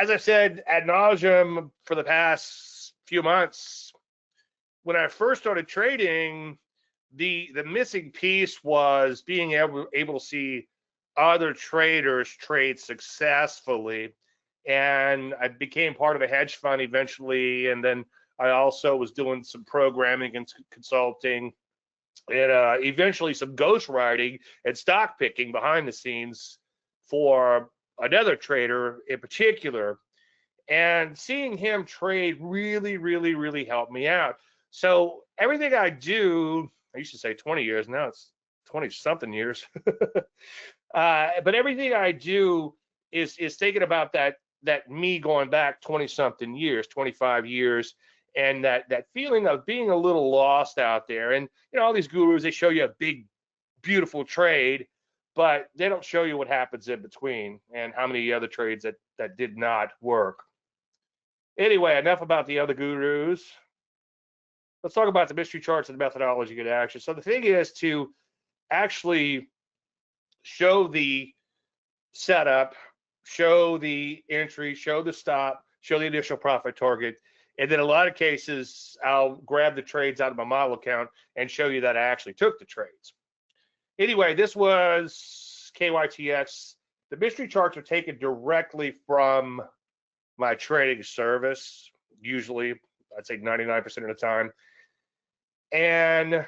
as I've said ad nauseum for the past few months, when I first started trading, the missing piece was being able to see other traders trade successfully. And I became part of a hedge fund eventually, and then I also was doing some programming and consulting, and eventually some ghostwriting and stock picking behind the scenes for another trader in particular. And seeing him trade really, really, really helped me out. So everything I do, I used to say 20 years, now it's 20 something years. But everything I do is thinking about that me going back 20 something years, 25 years, and that feeling of being a little lost out there. And all these gurus, they show you a big, beautiful trade, but they don't show you what happens in between and how many other trades that did not work. Anyway, enough about the other gurus. Let's talk about the mystery charts and the methodology to action. So the thing is to actually show the setup, show the entry, show the stop, show the initial profit target. And then in a lot of cases, I'll grab the trades out of my model account and show you that I actually took the trades. Anyway, this was KYTX. The mystery charts are taken directly from my trading service, usually, I'd say 99% of the time. And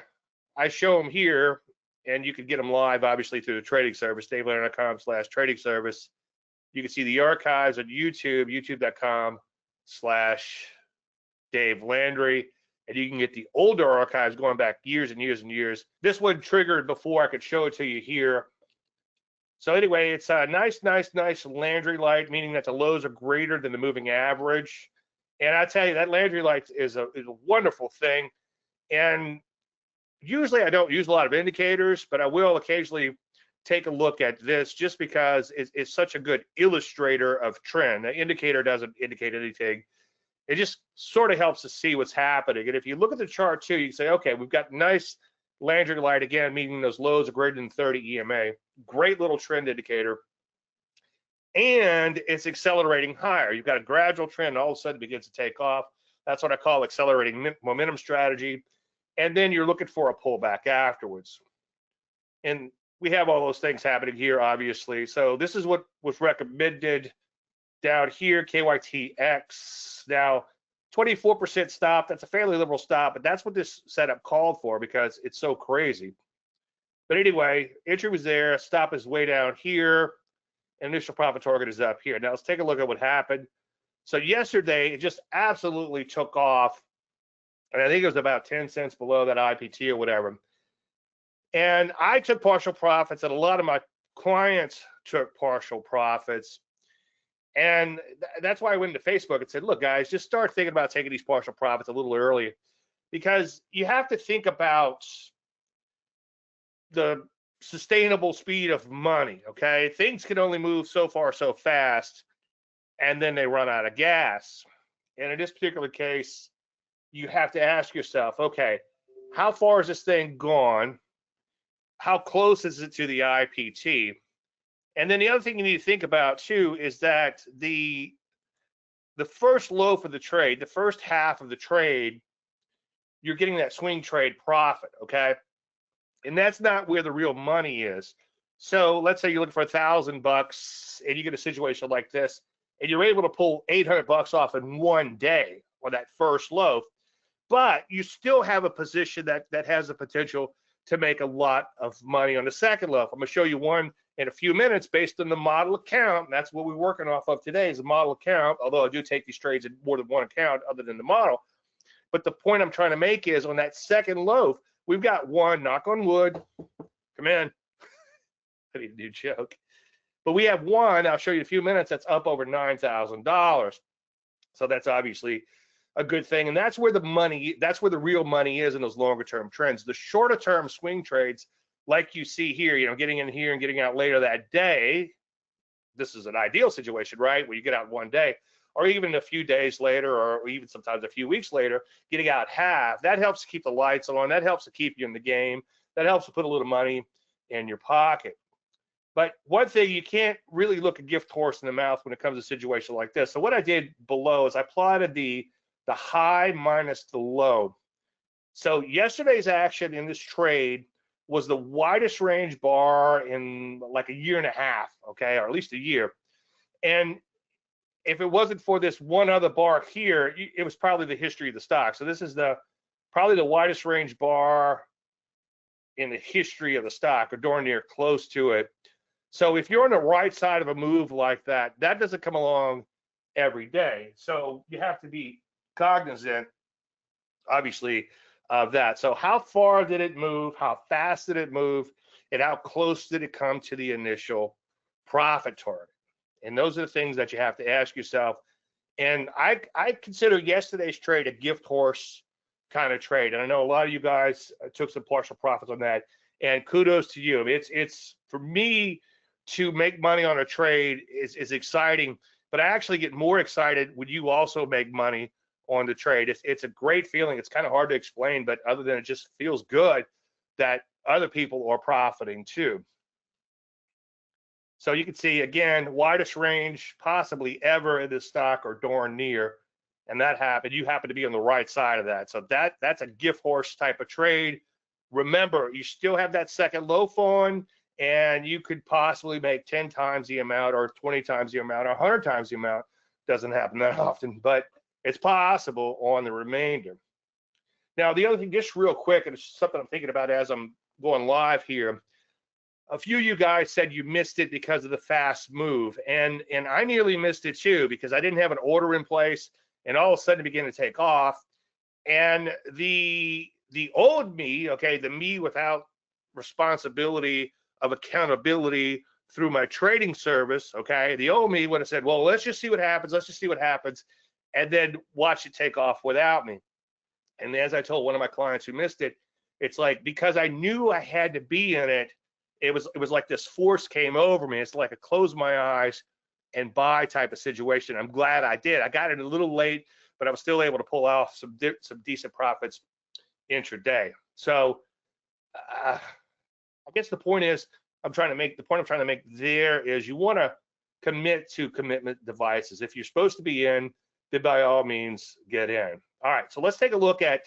I show them here, and you can get them live, obviously, through the trading service, davelandry.com/trading service. You can see the archives on YouTube, youtube.com/Dave Landry, and you can get the older archives going back years and years and years. This one triggered before I could show it to you here. So anyway, it's a nice Landry light, meaning that the lows are greater than the moving average. And I tell you, that Landry light is a wonderful thing. And usually I don't use a lot of indicators, but I will occasionally take a look at this just because it's such a good illustrator of trend. The indicator doesn't indicate anything. It just sort of helps to see what's happening. And if you look at the chart too, you can say, okay, we've got nice Landry light again, meaning those lows are greater than 30 EMA. Great little trend indicator. And it's accelerating higher. You've got a gradual trend, all of a sudden begins to take off. That's what I call accelerating momentum strategy. And then you're looking for a pullback afterwards. And we have all those things happening here, obviously. So this is what was recommended down here, KYTX. Now, 24% stop, that's a fairly liberal stop, but that's what this setup called for because it's so crazy. But anyway, entry was there, stop is way down here, initial profit target is up here. Now let's take a look at what happened. So yesterday, it just absolutely took off, and I think it was about 10 cents below that IPT or whatever. And I took partial profits, and a lot of my clients took partial profits. And that's why I went into Facebook and said, look, guys, just start thinking about taking these partial profits a little early, because you have to think about the sustainable speed of money, okay? Things can only move so far so fast, and then they run out of gas. And in this particular case, you have to ask yourself, okay, how far is this thing gone? How close is it to the IPT? And then the other thing you need to think about too is that the first loaf of the trade, the first half of the trade, you're getting that swing trade profit, okay? And that's not where the real money is. So let's say you're looking for $1,000 and you get a situation like this, and you're able to pull $800 off in one day on that first loaf, but you still have a position that has the potential to make a lot of money on the second loaf. I'm going to show you one in a few minutes based on the model account. And that's what we're working off of today is a model account, although I do take these trades in more than one account other than the model. But the point I'm trying to make is on that second loaf, we've got one, knock on wood, come in, I need a new joke. But we have one, I'll show you in a few minutes, that's up over $9,000. So that's obviously a good thing. And that's where the money, that's where the real money is in those longer term trends. The shorter term swing trades, like you see here, getting in here and getting out later that day, this is an ideal situation, right? Where you get out one day, or even a few days later, or even sometimes a few weeks later, getting out half. That helps to keep the lights on. That helps to keep you in the game. That helps to put a little money in your pocket. But one thing, you can't really look a gift horse in the mouth when it comes to a situation like this. So what I did below is I plotted the high minus the low. So yesterday's action in this trade was the widest range bar in like a year and a half, okay, or at least a year. And if it wasn't for this one other bar here, it was probably the history of the stock. So this is probably the widest range bar in the history of the stock, or darn near close to it. So if you're on the right side of a move like that, that doesn't come along every day. So you have to be cognizant, obviously, of that. So how far did it move? How fast did it move? And how close did it come to the initial profit target? And those are the things that you have to ask yourself. And I consider yesterday's trade a gift horse kind of trade. And I know a lot of you guys took some partial profits on that. And kudos to you. I mean, it's for me to make money on a trade is exciting, but I actually get more excited when you also make money on the trade. It's a great feeling. It's kind of hard to explain, but other than it just feels good that other people are profiting too. So you can see, again, widest range possibly ever in this stock, or darn near, and that happened. You happen to be on the right side of that. So that's a gift horse type of trade. Remember, you still have that second loaf on, and you could possibly make 10 times the amount, or 20 times the amount, or 100 times the amount. Doesn't happen that often, but it's possible on the remainder. Now, the other thing, just real quick, and it's something I'm thinking about as I'm going live here. A few of you guys said you missed it because of the fast move, and I nearly missed it too, because I didn't have an order in place, and all of a sudden it began to take off. And the old me, okay, the me without responsibility of accountability through my trading service, okay, the old me would have said, well, let's just see what happens, and then watch it take off without me. And as I told one of my clients who missed it, it's like, because I knew I had to be in it, it was like this force came over me. It's like a close my eyes and buy type of situation. I'm glad I did. I got it a little late, but I was still able to pull off some decent profits intraday. So I guess the point I'm trying to make there is, you want to commit to commitment devices. If you're supposed to be in, then by all means get in. All right, so let's take a look at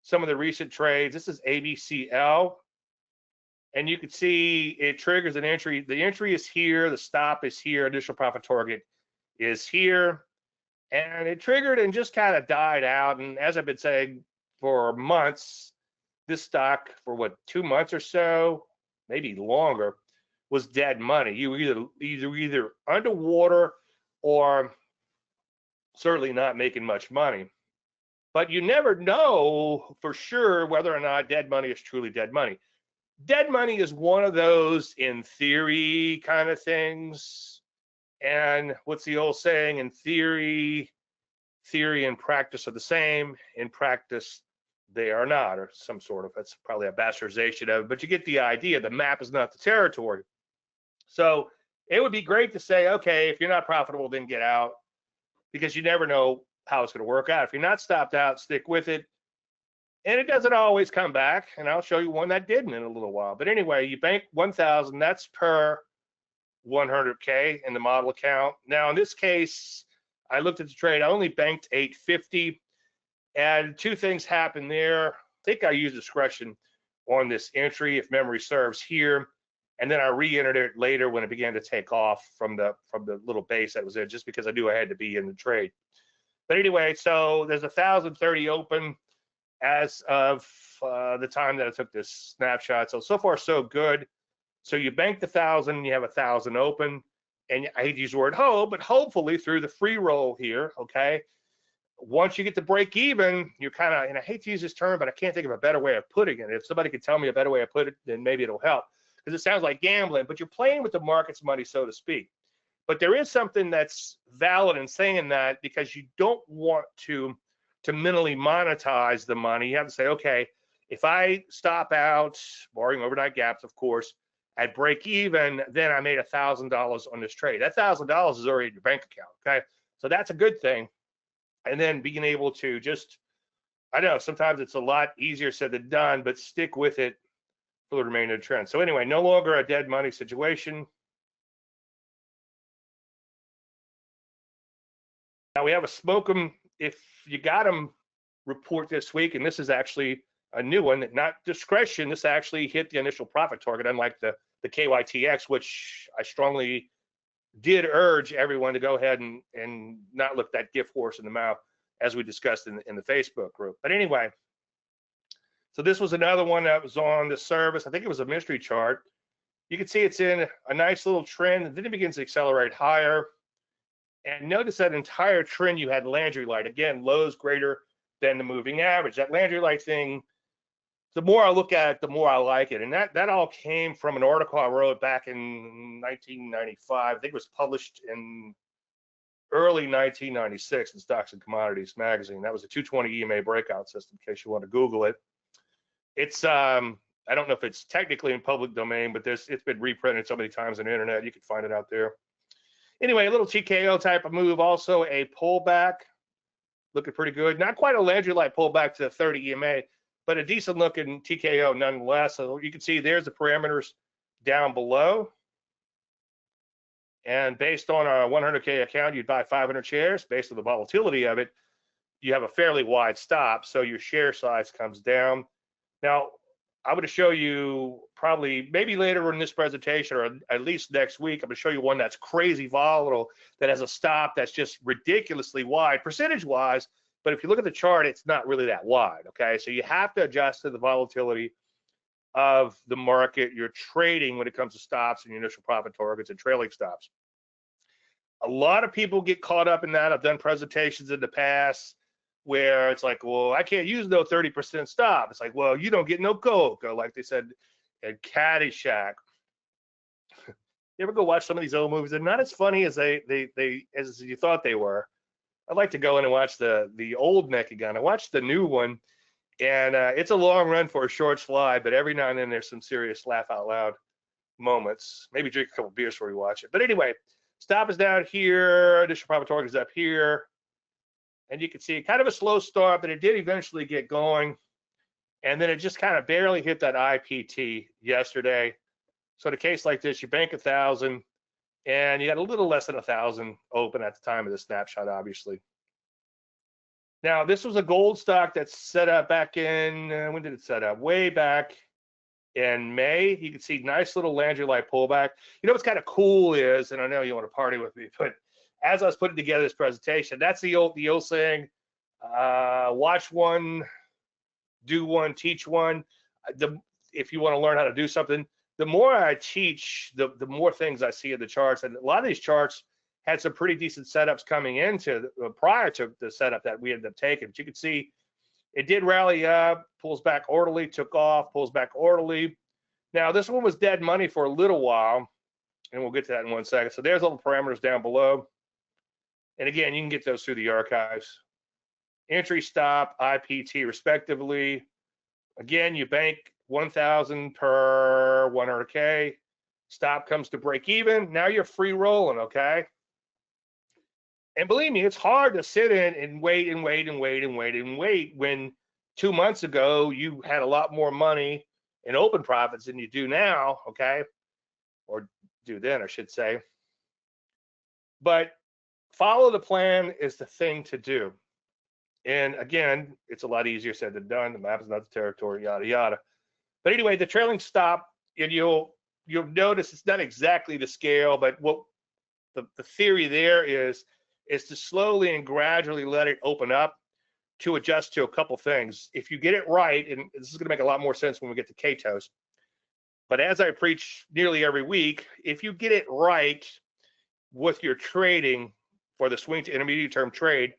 some of the recent trades. This is ABCL. And you can see it triggers an entry. The entry is here, the stop is here, initial profit target is here. And it triggered and just kind of died out. And as I've been saying for months, this stock for what, 2 months or so, maybe longer, was dead money. You were either underwater or certainly not making much money. But you never know for sure whether or not dead money is truly dead money. Dead money is one of those in theory kind of things. And what's the old saying? In theory and practice are the same. In practice, they are not, or some sort of, that's probably a bastardization of it, but you get the idea. The map is not the territory. So it would be great to say, okay, if you're not profitable, then get out, because you never know how it's going to work out. If you're not stopped out, stick with it. And it doesn't always come back, and I'll show you one that didn't in a little while. But anyway, you bank 1,000, that's per 100K in the model account. Now, in this case, I looked at the trade, I only banked 850, and two things happened there. I think I used discretion on this entry, if memory serves, here, and then I re-entered it later when it began to take off from the little base that was there, just because I knew I had to be in the trade. But anyway, so there's 1,030 open as of the time that I took this snapshot. So far so good. So you bank the 1,000, you have 1,000 open, and I hate to use the word hope, but hopefully through the free roll here, okay, once you get to break even, you're kind of, and I hate to use this term, but I can't think of a better way of putting it. If somebody could tell me a better way of put it, then maybe it'll help, because it sounds like gambling, but you're playing with the market's money, so to speak. But there is something that's valid in saying that, because you don't want to mentally monetize the money. You have to say, okay, if I stop out, barring overnight gaps, of course, at break even, then I made $1,000 on this trade. That $1,000 is already in your bank account, okay? So that's a good thing. And then being able to just, I know sometimes it's a lot easier said than done, but stick with it for the remainder of the trend. So anyway, no longer a dead money situation. Now we have a smoke 'em if you got 'em report this week, and this is actually a new one, not discretion. This actually hit the initial profit target, unlike the KYTX, which I strongly did urge everyone to go ahead and not look that gift horse in the mouth, as we discussed in the Facebook group. But anyway, so this was another one that was on the service. I think it was a mystery chart. You can see it's in a nice little trend, and then it begins to accelerate higher. And notice that entire trend you had Landry light. Again, lows greater than the moving average. That Landry light thing, the more I look at it, the more I like it. And that all came from an article I wrote back in 1995. I think it was published in early 1996 in Stocks and Commodities magazine. That was a 220 EMA breakout system, in case you want to Google it. It's I don't know if it's technically in public domain, but it's been reprinted so many times on the internet. You can find it out there. Anyway, a little TKO type of move, also a pullback, looking pretty good. Not quite a Landry light pullback to the 30 EMA, but a decent looking TKO nonetheless. So you can see there's the parameters down below. And based on a 100K account, you'd buy 500 shares. Based on the volatility of it, you have a fairly wide stop, so your share size comes down. Now, I'm going to show you probably maybe later in this presentation, or at least next week, I'm going to show you one that's crazy volatile, that has a stop that's just ridiculously wide percentage-wise. But if you look at the chart, it's not really that wide, okay? So you have to adjust to the volatility of the market you're trading when it comes to stops and your initial profit targets and trailing stops. A lot of people get caught up in that. I've done presentations in the past where it's like, well, I can't use no 30% stop. It's like, well, you don't get no Coke, or like they said at Caddyshack. You ever go watch some of these old movies? They're not as funny as as you thought they were. I'd like to go in and watch the old Naked Gun. I watched the new one, and it's a long run for a short slide, but every now and then there's some serious laugh out loud moments. Maybe drink a couple beers before you watch it. But anyway, stop is down here, initial profit target is up here. And you can see kind of a slow start, but it did eventually get going. And then it just kind of barely hit that IPT yesterday. So in a case like this, you bank 1,000 and you got a little less than 1,000 open at the time of the snapshot, obviously. Now, this was a gold stock that's set up back in, when did it set up? Way back in May. You can see nice little Landry light pullback. You know what's kind of cool is, and I know you want to party with me, but as I was putting together this presentation, that's the old saying, watch one, do one, teach one. If you want to learn how to do something, the more I teach, the more things I see in the charts. And a lot of these charts had some pretty decent setups coming into prior to the setup that we ended up taking. But you can see it did rally up, pulls back orderly, took off, pulls back orderly. Now, this one was dead money for a little while, and we'll get to that in 1 second. So there's all the parameters down below. And again, you can get those through the archives. Entry, stop, IPT, respectively. Again, you bank 1,000 per 100K. Stop comes to break even. Now you're free rolling, okay? And believe me, it's hard to sit in and wait and wait and wait and wait and wait when 2 months ago you had a lot more money in open profits than you do now, okay? Or do then, I should say. But follow the plan is the thing to do. And again, it's a lot easier said than done. The map is not the territory, yada, yada. But anyway, the trailing stop, and you'll notice it's not exactly the scale, but what the theory there is to slowly and gradually let it open up to adjust to a couple things. If you get it right, and this is going to make a lot more sense when we get to KTOS, but as I preach nearly every week, if you get it right with your trading for the swing to intermediate term trade,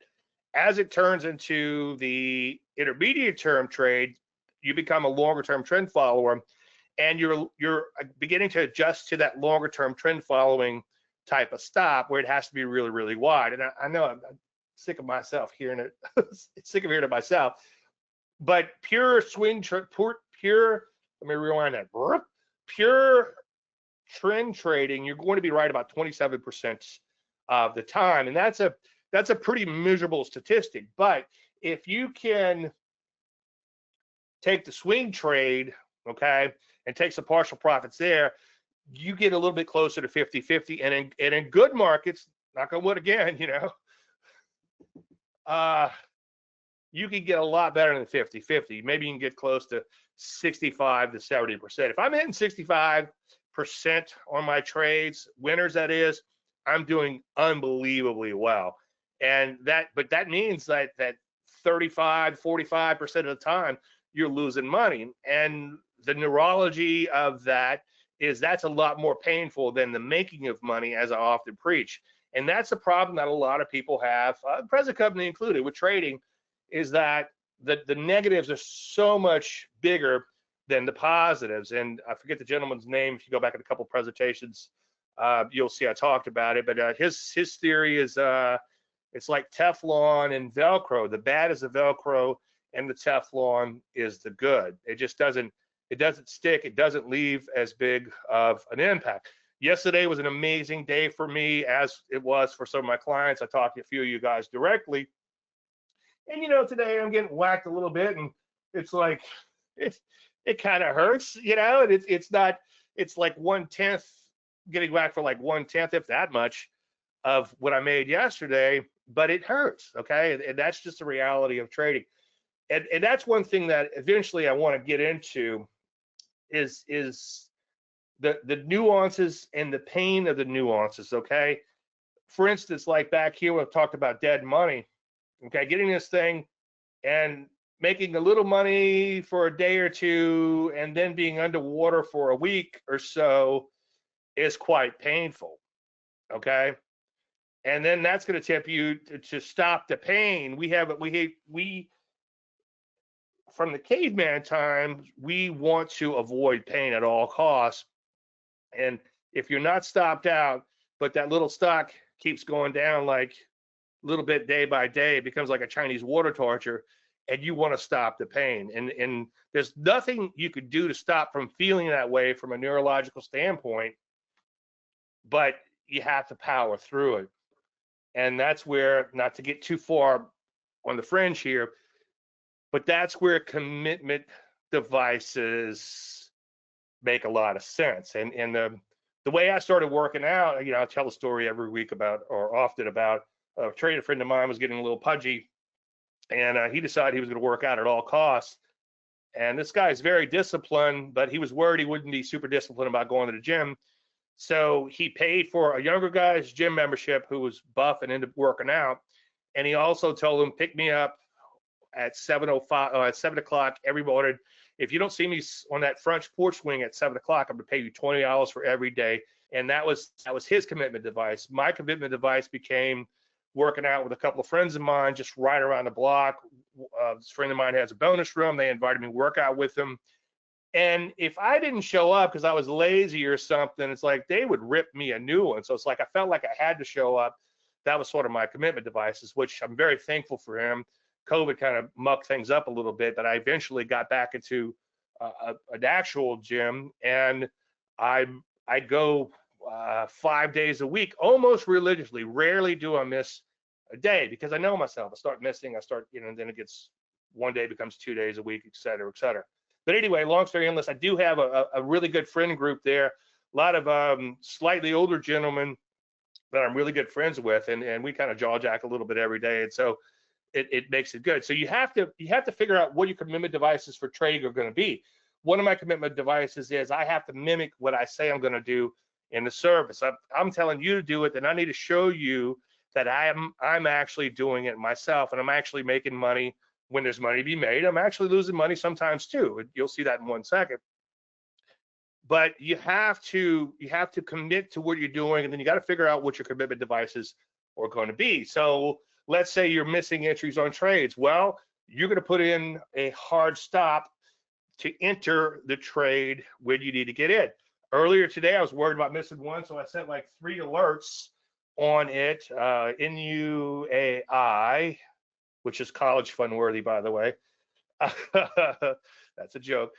as it turns into the intermediate term trade, you become a longer term trend follower, and you're beginning to adjust to that longer term trend following type of stop where it has to be really, really wide. And I know I'm sick of myself hearing it, sick of hearing it myself, but pure swing, pure, let me rewind that, pure trend trading, you're going to be right about 27% of the time. And that's a pretty miserable statistic. But if you can take the swing trade, okay, and take some partial profits there, you get a little bit closer to 50-50. And in good markets, knock on wood again, you can get a lot better than 50-50. Maybe you can get close to 65 to 70%. If I'm hitting 65% on my trades, winners that is, I'm doing unbelievably well. But that means that 35, 45% of the time you're losing money. And the neurology of that is that's a lot more painful than the making of money, as I often preach. And that's a problem that a lot of people have, present company included, with trading, is that the negatives are so much bigger than the positives. And I forget the gentleman's name. If you go back at a couple presentations, you'll see I talked about it. But his theory is it's like Teflon and Velcro. The bad is the Velcro, and the Teflon is the good. It just doesn't stick. It doesn't leave as big of an impact. Yesterday was an amazing day for me, as it was for some of my clients. I talked to a few of you guys directly. And today I'm getting whacked a little bit, and it's like it kind of hurts, and it's like 1/10, getting whacked for like 1/10, if that much, of what I made yesterday, but it hurts, okay? And that's just the reality of trading. And that's one thing that eventually I want to get into is the nuances and the pain of the nuances, okay? For instance, like back here, we've talked about dead money. Okay, getting this thing and making a little money for a day or two and then being underwater for a week or so is quite painful, okay? And then that's going to tip you to stop the pain. We from the caveman times, we want to avoid pain at all costs. And if you're not stopped out, but that little stock keeps going down like little bit day by day, it becomes like a Chinese water torture, and you want to stop the pain. And there's nothing you could do to stop from feeling that way from a neurological standpoint, but you have to power through it. And that's where, not to get too far on the fringe here, but that's where commitment devices make a lot of sense. And the way I started working out, I tell a story every week about, or often about, a trader friend of mine was getting a little pudgy, and he decided he was going to work out at all costs. And this guy is very disciplined, but he was worried he wouldn't be super disciplined about going to the gym. So he paid for a younger guy's gym membership who was buff and ended up working out. And he also told him, pick me up at 7:05 at 7 o'clock every morning. If you don't see me on that front porch swing at 7 o'clock, I'm going to pay you $20 for every day. And that was his commitment device. My commitment device became working out with a couple of friends of mine just right around the block. This friend of mine has a bonus room. They invited me to work out with them. And if I didn't show up because I was lazy or something, it's like they would rip me a new one. So it's like I felt like I had to show up. That was sort of my commitment devices, which I'm very thankful for him. COVID kind of mucked things up a little bit, but I eventually got back into an actual gym, and I go 5 days a week, almost religiously. Rarely do I miss a day, because I know myself. I start missing, and then it gets, one day becomes 2 days a week, et cetera, et cetera. But anyway, long story endless, I do have a really good friend group there, a lot of slightly older gentlemen that I'm really good friends with, and we kind of jaw jack a little bit every day, and so it makes it good. So you have to figure out what your commitment devices for trading are going to be. One of my commitment devices is I have to mimic what I say I'm going to do in the service. I'm telling you to do it, then I need to show you that I'm actually doing it myself, and I'm actually making money when there's money to be made. I'm actually losing money sometimes too. You'll see that in 1 second. But you have to commit to what you're doing, and then you got to figure out what your commitment devices are going to be. So let's say you're missing entries on trades. Well, you're going to put in a hard stop to enter the trade when you need to get in. Earlier today, I was worried about missing one, so I sent like 3 alerts on it. NUAI, which is college fund worthy, by the way. That's a joke.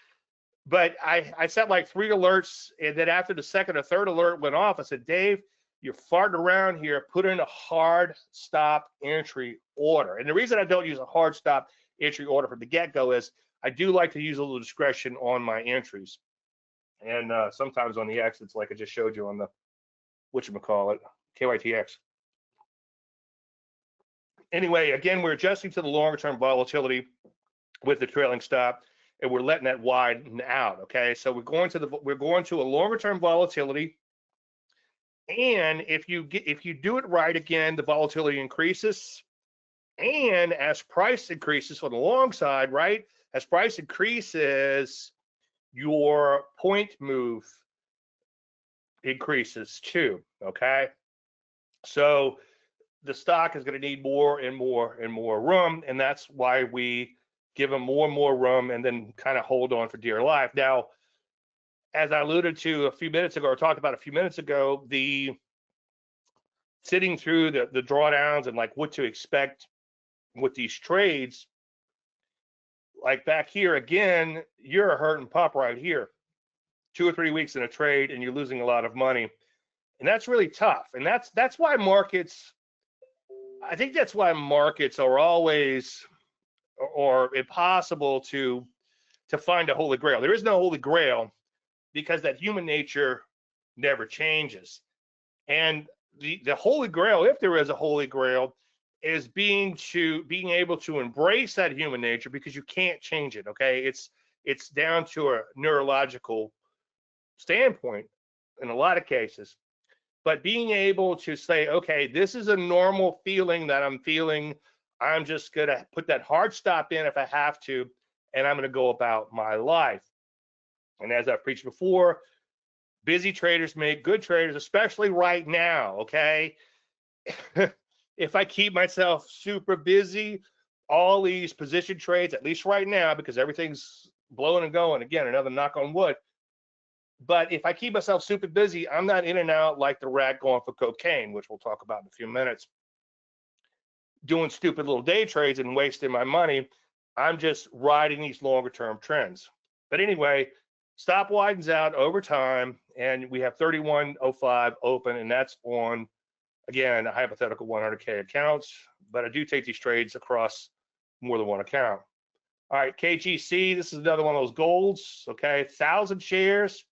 But I sent like 3 alerts, and then after the second or third alert went off, I said, Dave, you're farting around here. Put in a hard stop entry order. And the reason I don't use a hard stop entry order from the get-go is I do like to use a little discretion on my entries. And sometimes on the X, it's like I just showed you on the whatchamacallit, KYTX. Anyway, again, we're adjusting to the longer term volatility with the trailing stop, and we're letting that widen out. Okay, so we're going to a longer term volatility, and if you do it right, again, the volatility increases, and as price increases on the long side, right, as price increases, your point move increases too. Okay, so the stock is going to need more and more and more room, and that's why we give them more and more room and then kind of hold on for dear life. Now, as I alluded to a few minutes ago, or talked about a few minutes ago, the sitting through the drawdowns and like what to expect with these trades, like back here again, you're a hurt and pop right here. 2 or 3 weeks in a trade and you're losing a lot of money, and that's really tough. And that's why markets, I think that's why markets are always or impossible to find a holy grail. There is no holy grail because that human nature never changes. And the holy grail, if there is a holy grail, is being able to embrace that human nature, because you can't change it. Okay, it's down to a neurological standpoint in a lot of cases. But being able to say, okay, this is a normal feeling that I'm feeling. I'm just going to put that hard stop in if I have to, and I'm going to go about my life. And as I've preached before, busy traders make good traders, especially right now, okay? If I keep myself super busy, all these position trades, at least right now, because everything's blowing and going, again, another knock on wood, but if I keep myself super busy, I'm not in and out like the rat going for cocaine, which we'll talk about in a few minutes, doing stupid little day trades and wasting my money. I'm just riding these longer term trends. But anyway, stop widens out over time, and we have 31.05 open, and that's on, again, a hypothetical 100K accounts, but I do take these trades across more than one account. All right, KGC, this is another one of those golds, okay, 1,000 shares.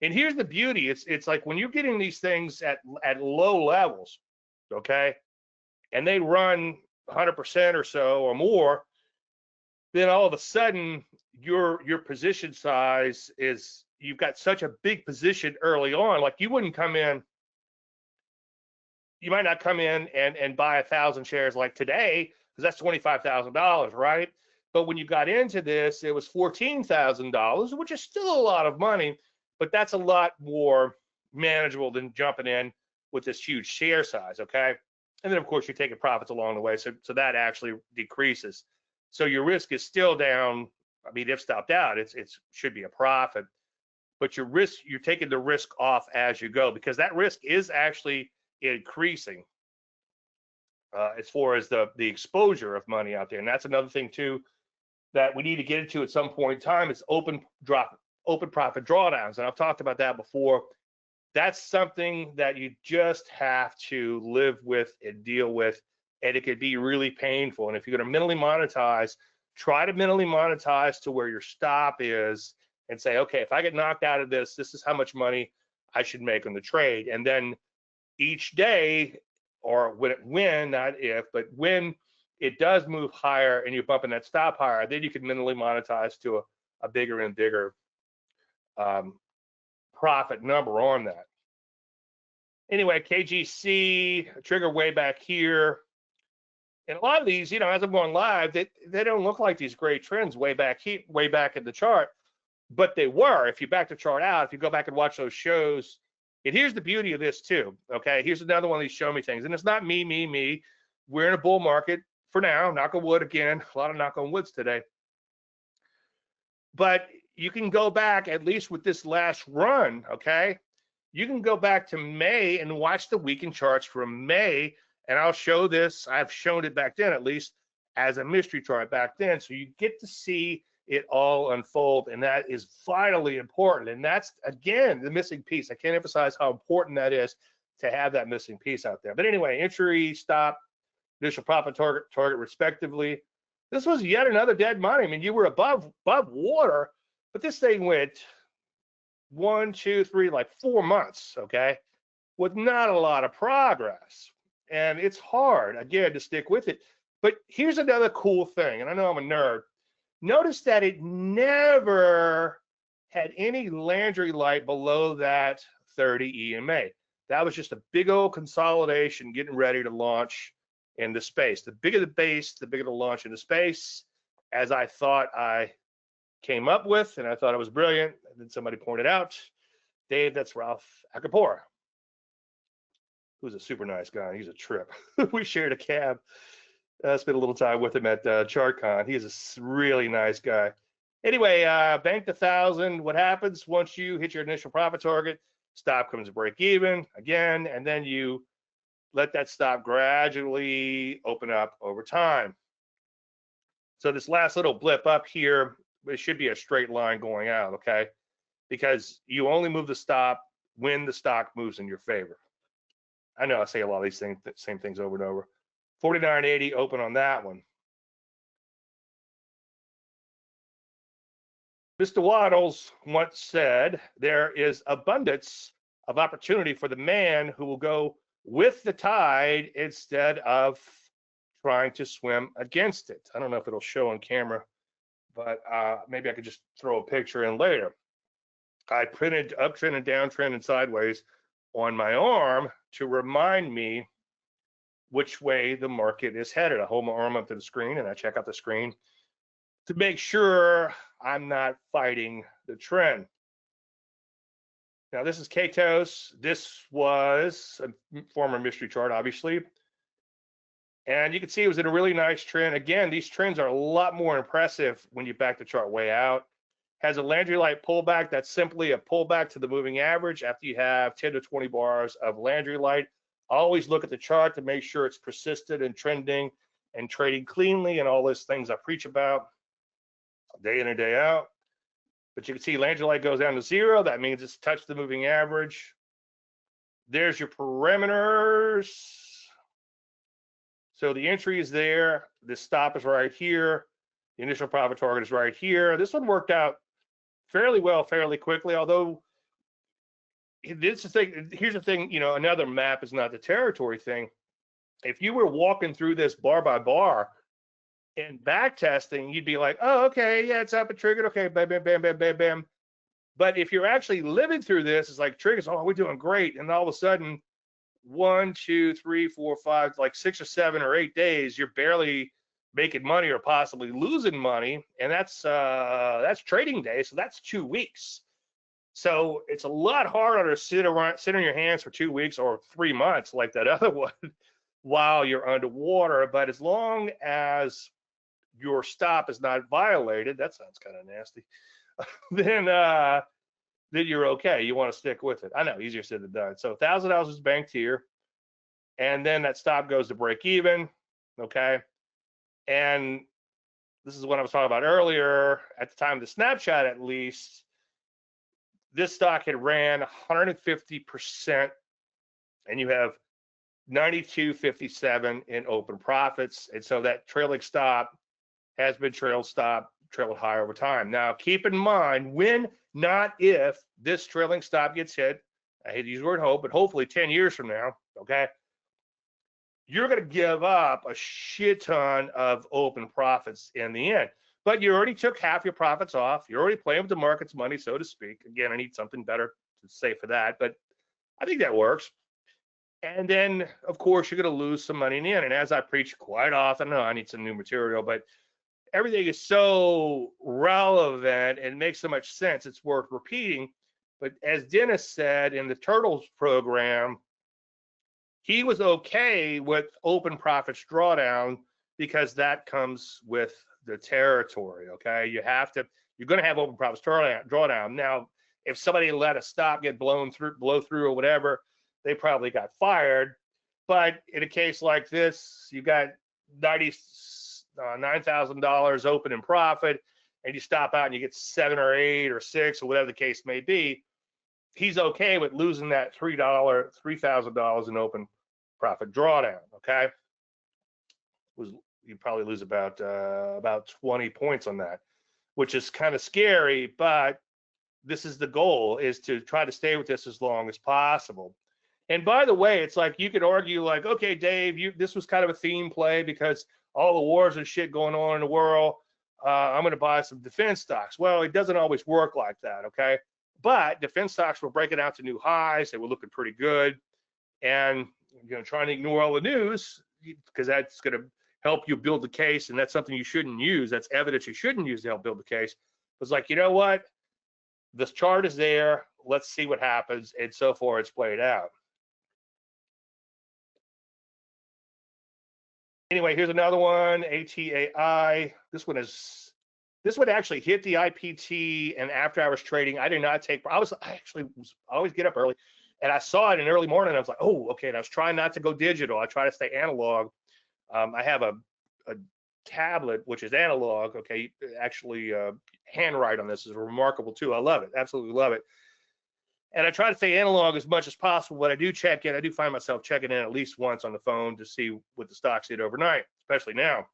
And here's the beauty, it's like when you're getting these things at low levels, okay, and they run 100% or so or more, then all of a sudden your position size is, you've got such a big position early on. Like you wouldn't come in, you might not come in and buy 1,000 shares like today, because that's $25,000, right? But when you got into this, it was $14,000, which is still a lot of money, but that's a lot more manageable than jumping in with this huge share size, okay? And then of course you're taking profits along the way, so that actually decreases. So your risk is still down. I mean, if stopped out, it should be a profit, but your risk, you're taking the risk off as you go, because that risk is actually increasing as far as the exposure of money out there. And that's another thing too that we need to get into at some point in time, is open profit drawdowns. And I've talked about that before. That's something that you just have to live with and deal with, and it could be really painful. And if you're going to mentally monetize, try to mentally monetize to where your stop is and say, okay, if I get knocked out of this, this is how much money I should make on the trade. And then each day, or when, not if, but when it does move higher and you're bumping that stop higher, then you can mentally monetize to a bigger and bigger profit number on that. Anyway, KGC, trigger way back here. And a lot of these, you know, as I'm going live, they don't look like these great trends way back in the chart, but they were. If you back the chart out, if you go back and watch those shows, and here's the beauty of this too, okay? Here's another one of these show me things, and it's not me. We're in a bull market for now, knock on wood again, a lot of knock on woods today. But you can go back, at least with this last run, okay? You can go back to May and watch the weekend charts from May, and I'll show this. I've shown it back then, at least as a mystery chart back then, so you get to see it all unfold, and that is vitally important. And that's, again, the missing piece. I can't emphasize how important that is to have that missing piece out there. But anyway, entry, stop, initial profit target respectively. This was yet another dead money. I mean, you were above water, but this thing went 1, 2, 3, like 4 months, okay, with not a lot of progress. And it's hard, again, to stick with it. But here's another cool thing, and I know I'm a nerd. Notice that it never had any Landry light below that 30 EMA. That was just a big old consolidation getting ready to launch into space. The bigger the base, the bigger the launch into space, as I thought I came up with, and I thought it was brilliant. And then somebody pointed out, Dave, that's Ralph Acapora, who's a super nice guy. He's a trip. We shared a cab. Spent a little time with him at ChartCon. He is a really nice guy. Anyway, banked 1,000. What happens once you hit your initial profit target? Stop comes to break even again, and then you let that stop gradually open up over time. So this last little blip up here, it should be a straight line going out, okay? Because you only move the stop when the stock moves in your favor. I know I say a lot of these same things over and over. 49.80 open on that one. Mr. Waddles once said, there is abundance of opportunity for the man who will go with the tide instead of trying to swim against it. I don't know if it'll show on camera, but maybe I could just throw a picture in later. I printed uptrend and downtrend and sideways on my arm to remind me which way the market is headed. I hold my arm up to the screen and I check out the screen to make sure I'm not fighting the trend. Now this is Katos. This was a former mystery chart, obviously. And you can see it was in a really nice trend. Again, these trends are a lot more impressive when you back the chart way out. Has a Landry light pullback. That's simply a pullback to the moving average after you have 10 to 20 bars of Landry light. Always look at the chart to make sure it's persistent and trending and trading cleanly and all those things I preach about day in and day out. But you can see Landry light goes down to 0. That means it's touched the moving average. There's your parameters. So the entry is there. The stop is right here. The initial profit target is right here. This one worked out fairly well, fairly quickly, although here's the thing, you know, another map is not the territory thing. If you were walking through this bar by bar and back testing, you'd be like, oh, okay, yeah, it's up and triggered. Okay, bam, bam, bam, bam, bam, bam. But if you're actually living through this, it's like triggers, oh, we're doing great. And all of a sudden, 1, 2, 3, 4, 5, like 6 or 7 or 8 days, you're barely making money or possibly losing money. And that's trading day. So that's 2 weeks. So it's a lot harder to sit on your hands for 2 weeks or 3 months like that other one while you're underwater. But as long as your stop is not violated, that sounds kind of nasty, then you're okay. You want to stick with it. I know, easier said than done. So $1,000 is banked here, and then that stop goes to break even, okay? And this is what I was talking about earlier. At the time of the snapshot, at least, this stock had ran 150%, and you have 92.57 in open profits. And so that trailing stop has been trailed higher over time. Now, keep in mind, when, not if, this trailing stop gets hit, I hate to use the word hope, but hopefully 10 years from now, okay, you're going to give up a shit ton of open profits in the end. But you already took half your profits off. You're already playing with the market's money, so to speak. Again, I need something better to say for that, but I think that works. And then, of course, you're going to lose some money in the end. And as I preach quite often, I need some new material, but everything is so relevant and makes so much sense, it's worth repeating. But as Dennis said in the Turtles program, he was okay with open profits drawdown because that comes with the territory, okay? You're going to have open profits drawdown. Now, if somebody let a stop get blow through or whatever, they probably got fired. But in a case like this, you got $9,000 open in profit, and you stop out and you get 7 or 8 or 6 or whatever the case may be. He's okay with losing that $3,000 in open profit drawdown. Okay, you probably lose about 20 points on that, which is kind of scary, but this is the goal, is to try to stay with this as long as possible. And by the way, it's like you could argue like, okay, Dave, this was kind of a theme play because all the wars and shit going on in the world. I'm going to buy some defense stocks. Well, it doesn't always work like that, okay? But defense stocks were breaking out to new highs. They were looking pretty good. And trying to ignore all the news because that's going to help you build the case, and that's something you shouldn't use. That's evidence you shouldn't use to help build the case. It's like, you know what? This chart is there. Let's see what happens. And so far, it's played out. Anyway, here's another one, ATAI. This one actually hit the IPT and after hours trading. I did not take, I always get up early and I saw it in early morning. I was like, oh, okay. And I was trying not to go digital. I try to stay analog. I have a tablet, which is analog. Okay. Actually, handwrite on this is remarkable too. I love it. Absolutely love it. And I try to stay analog as much as possible, but I do check in. I do find myself checking in at least once on the phone to see what the stocks did overnight, especially now.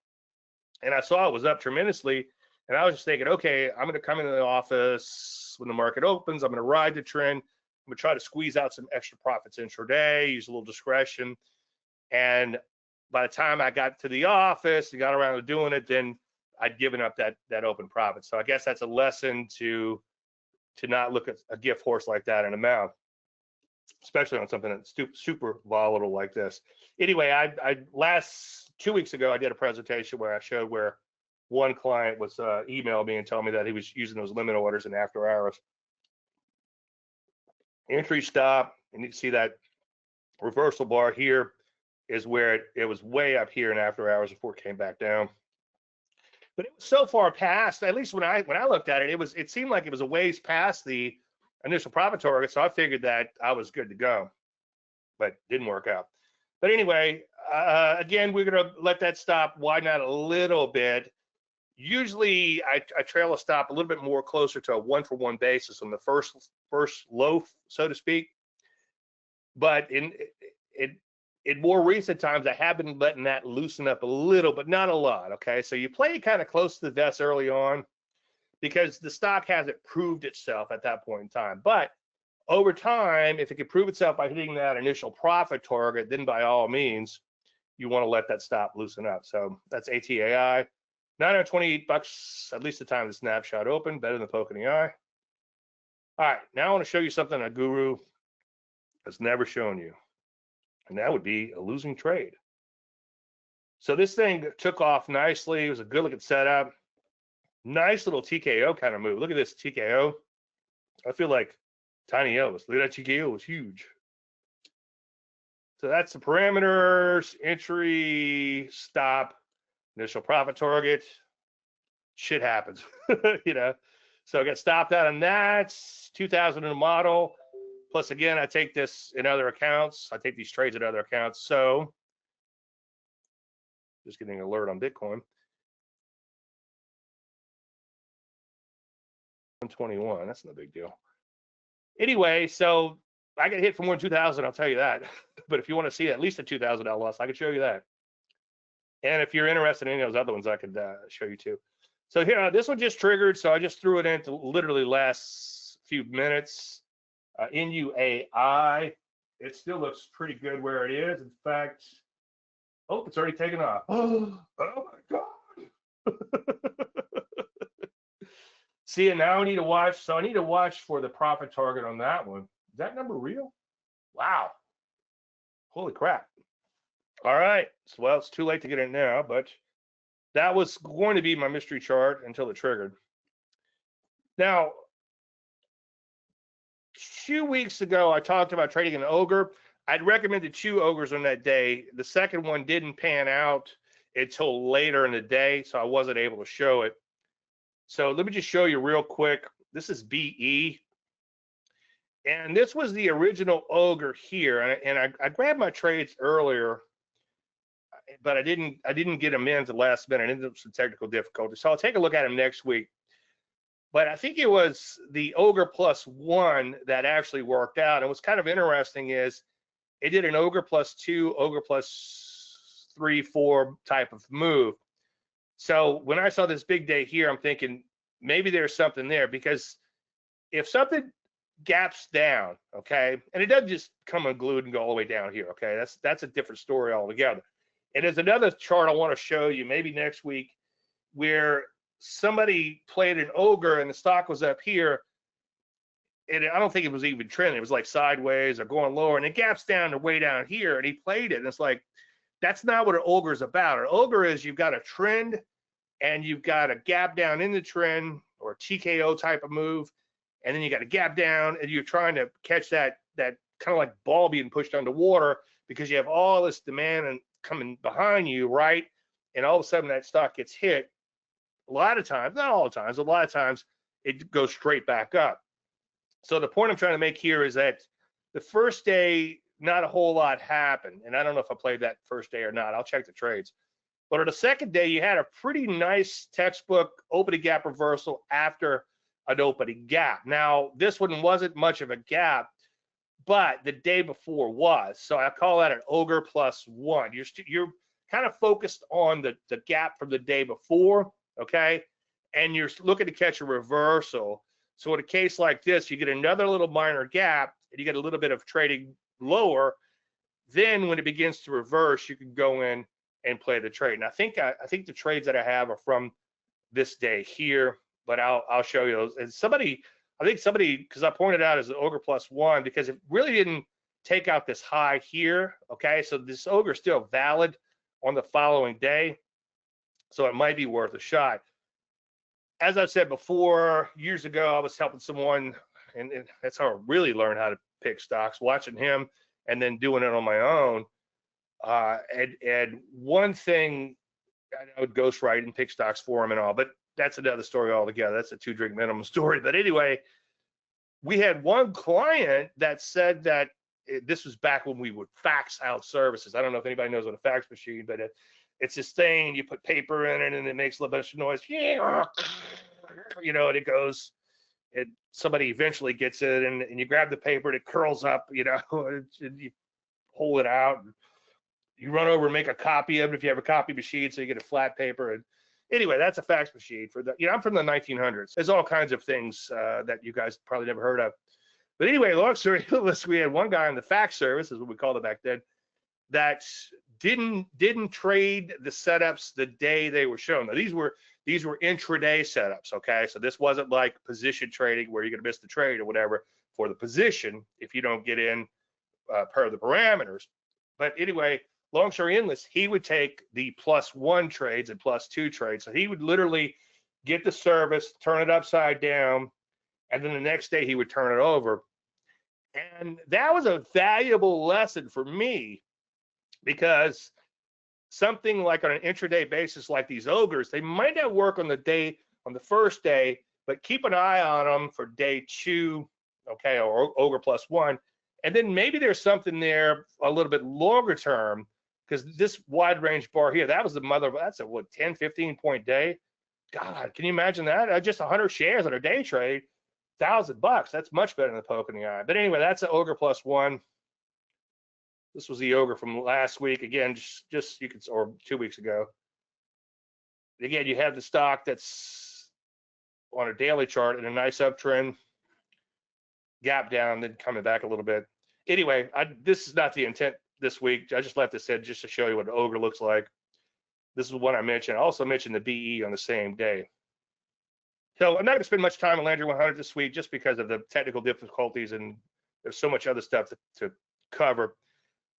And I saw it was up tremendously. And I was just thinking, okay, I'm going to come into the office when the market opens. I'm going to ride the trend. I'm going to try to squeeze out some extra profits intraday, use a little discretion. And by the time I got to the office and got around to doing it, then I'd given up that open profit. So I guess that's a lesson to not look at a gift horse like that in the mouth, especially on something that's super volatile like this. Anyway, I last 2 weeks ago, I did a presentation where I showed where one client was emailed me and told me that he was using those limit orders in after hours. Entry stop, and you can see that reversal bar here is where it was way up here in after hours before it came back down. But it was so far past, at least when I looked at it, it seemed like it was a ways past the initial profit target. So I figured that I was good to go, but didn't work out. But anyway, again, we're going to let that stop widen out a little bit. Usually I trail a stop a little bit more closer to a 1-for-1 basis on the first low, so to speak. But in more recent times, I have been letting that loosen up a little, but not a lot, okay? So you play kind of close to the vest early on because the stock hasn't proved itself at that point in time. But over time, if it can prove itself by hitting that initial profit target, then by all means, you want to let that stop loosen up. So that's ATAI. $928, at least the time the snapshot opened, better than poking the eye. All right, now I want to show you something a guru has never shown you. And that would be a losing trade. So this thing took off nicely. It was a good looking setup. Nice little TKO kind of move. Look at this TKO. I feel like Tiny Elvis. Look at that TKO. It was huge. So that's the parameters, entry, stop, initial profit target. Shit happens, So I got stopped out on that. 2000 in the model. Plus, again, I take this in other accounts. I take these trades in other accounts. So, just getting an alert on Bitcoin. 121, that's no big deal. Anyway, so I get hit for more than 2,000, I'll tell you that. But if you want to see at least a $2,000 loss, I could show you that. And if you're interested in any of those other ones, I could show you too. So here, this one just triggered, so I just threw it into literally last few minutes. NUAI, it still looks pretty good where it is. In fact, oh, it's already taken off. Oh my God. See, and now I need to watch. So I need to watch for the profit target on that one. Is that number real? Wow. Holy crap. All right. So, well, it's too late to get it now, but that was going to be my mystery chart until it triggered. Now, 2 weeks ago, I talked about trading an ogre. I'd recommended 2 ogres on that day. The second one didn't pan out until later in the day, so I wasn't able to show it. So let me just show you real quick. This is BE. And this was the original ogre here. And I grabbed my trades earlier, but I didn't get them in at the last minute. I ended up with some technical difficulties. So I'll take a look at them next week. But I think it was the ogre +1 that actually worked out. And what's kind of interesting is it did an ogre +2, ogre +3, 4 type of move. So when I saw this big day here, I'm thinking maybe there's something there because if something gaps down, okay, and it doesn't just come unglued and go all the way down here, okay, that's a different story altogether. And there's another chart I want to show you maybe next week where somebody played an ogre and the stock was up here, and I don't think it was even trending. It was like sideways or going lower, and it gaps down to way down here, and he played it, and it's like, that's not what an ogre is about. An ogre is you've got a trend and you've got a gap down in the trend or a TKO type of move, and then you got a gap down and you're trying to catch that kind of like ball being pushed underwater because you have all this demand and coming behind you, right? And all of a sudden that stock gets hit. A lot of times, not all the times, a lot of times it goes straight back up. So the point I'm trying to make here is that the first day, not a whole lot happened. And I don't know if I played that first day or not. I'll check the trades. But on the second day, you had a pretty nice textbook opening gap reversal after an opening gap. Now, this one wasn't much of a gap, but the day before was. So I call that an ogre plus one. You're kind of focused on the gap from the day before, okay? And you're looking to catch a reversal. So in a case like this, you get another little minor gap and you get a little bit of trading lower. Then when it begins to reverse, you can go in and play the trade. And I think the trades that I have are from this day here, but I'll show you those. And I think somebody, because I pointed out as an ogre plus one, because it really didn't take out this high here. Okay, so this ogre is still valid on the following day, so it might be worth a shot. As I've said before, years ago, I was helping someone, and that's how I really learned how to pick stocks, watching him and then doing it on my own. And one thing, I would ghostwrite and pick stocks for him and all, but that's another story altogether. That's a 2-drink minimum story. But anyway, we had one client that said that this was back when we would fax out services. I don't know if anybody knows what a fax machine, but it's this thing, you put paper in it and it makes a little bit of noise, you know, and it goes, and somebody eventually gets it, and you grab the paper and it curls up, you know, and you pull it out, and you run over and make a copy of it if you have a copy machine, so you get a flat paper. And anyway, that's a fax machine for the, you know, I'm from the 1900s. There's all kinds of things that you guys probably never heard of. But anyway, long story short, we had one guy on the fax service, is what we called it back then, that didn't trade the setups the day they were shown. Now these were intraday setups, okay? So this wasn't like position trading where you're gonna miss the trade or whatever for the position if you don't get in per the parameters. But anyway, long story endless, he would take the +1 trades and +2 trades. So he would literally get the service, turn it upside down, and then the next day he would turn it over. And that was a valuable lesson for me, because something like on an intraday basis, like these ogres, they might not work on the first day, but keep an eye on them for day 2, okay, or ogre +1. And then maybe there's something there a little bit longer term, because this wide range bar here, that was the mother, that's a what, 10, 15 point day. God, can you imagine that? Just 100 shares on a day trade, $1,000. That's much better than the poke in the eye. But anyway, that's an ogre +1. This was the ogre from last week. Again, just you could, or 2 weeks ago. Again, you have the stock that's on a daily chart in a nice uptrend, gap down, then coming back a little bit. Anyway, this is not the intent this week. I just left this in just to show you what an ogre looks like. This is what I mentioned. I also mentioned the BE on the same day. So I'm not going to spend much time on Landry 100 this week just because of the technical difficulties, and there's so much other stuff to cover.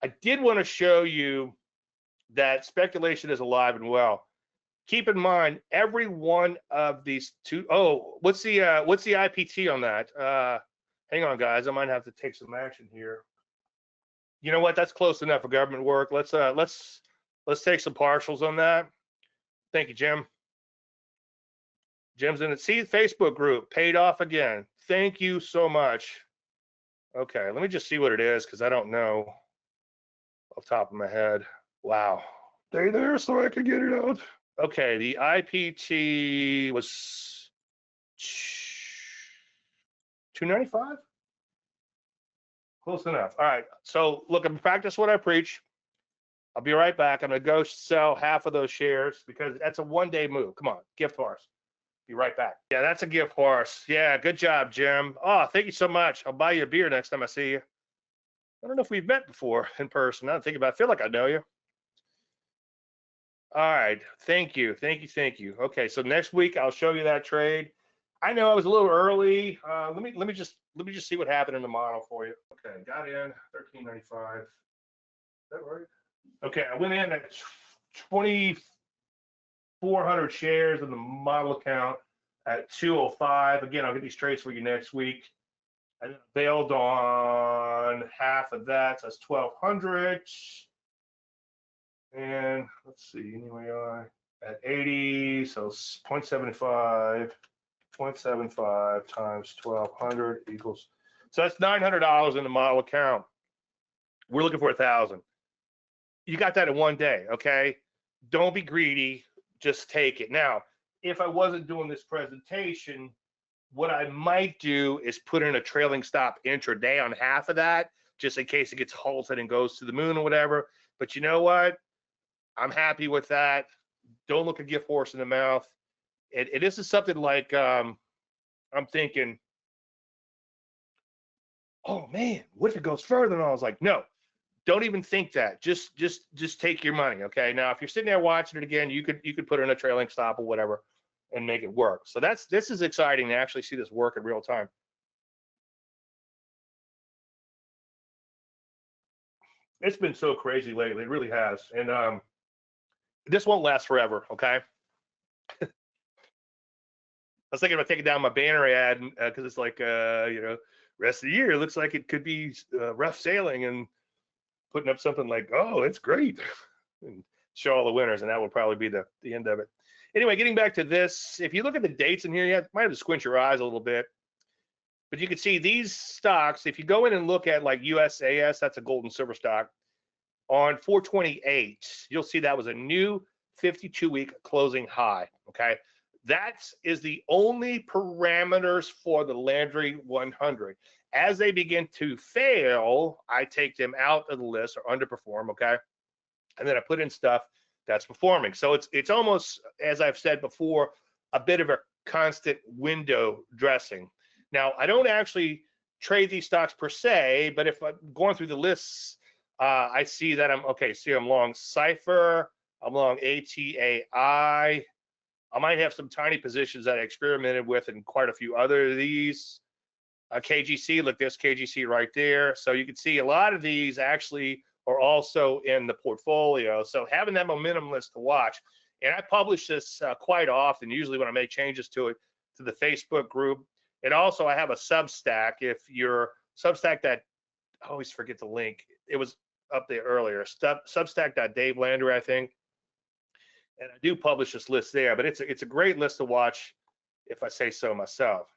I did want to show you that speculation is alive and well. Keep in mind, every one of these what's the IPT on that? Hang on, guys. I might have to take some action here. You know what? That's close enough for government work. Let's take some partials on that. Thank you, Jim. Jim's in the Facebook group. Paid off again. Thank you so much. Okay, let me just see what it is, because I don't know off the top of my head. Wow. Stay there so I can get it out. Okay, the IPT was 295. Close enough. All right. So look, I'm practice what I preach. I'll be right back. I'm gonna go sell half of those shares because that's a 1-day move. Come on, gift horse. Be right back. Yeah, that's a gift horse. Yeah, good job, Jim. Oh, thank you so much. I'll buy you a beer next time I see you. I don't know if we've met before in person. I don't think about it. I feel like I know you. All right. Thank you. Thank you. Thank you. Okay. So next week I'll show you that trade. I know I was a little early. Let me just see what happened in the model for you. Okay. Got in 13.95. Is that right? Okay. I went in at 2,400 shares in the model account at 205. Again, I'll get these trades for you next week. I bailed on half of that. So that's 1,200. And let's see, anyway, at 80, so 0.75, 0.75 times 1,200 equals, so that's $900 in the model account. We're looking for 1,000. You got that in one day, okay? Don't be greedy, just take it. Now, if I wasn't doing this presentation, what I might do is put in a trailing stop intraday on half of that, just in case it gets halted and goes to the moon or whatever. But you know what? I'm happy with that. Don't look a gift horse in the mouth. This is something like I'm thinking, oh man, what if it goes further? And I was like, no, don't even think that. Just take your money. Okay. Now, if you're sitting there watching it again, you could put in a trailing stop or whatever and make it work. So this is exciting to actually see this work in real time. It's been so crazy lately. It really has. And this won't last forever. Okay. I was thinking about taking down my banner ad because it's like, rest of the year looks like it could be rough sailing, and putting up something like, oh, it's great, and show all the winners, and that will probably be the end of it. Anyway, getting back to this, if you look at the dates in here, you might have to squint your eyes a little bit, but you can see these stocks. If you go in and look at like USAS, that's a gold and silver stock, on 428, you'll see that was a new 52-week closing high. Okay. That is the only parameters for the Landry 100. As they begin to fail, I take them out of the list or underperform. Okay. And then I put in stuff that's performing. So it's almost, as I've said before, a bit of a constant window dressing. Now, I don't actually trade these stocks per se, but if I'm going through the lists, I see that I'm long Cipher, I'm long ATAI. I might have some tiny positions that I experimented with and quite a few other of these. KGC, look, there's KGC right there. So you can see a lot of these actually are also in the portfolio. So having that momentum list to watch, and I publish this quite often, usually when I make changes to it, to the Facebook group. And also I have a Substack. If you're Substack, that I always forget the link. It was up there earlier. Substack.Dave Landry, I think. And I do publish this list there, but it's a great list to watch if I say so myself.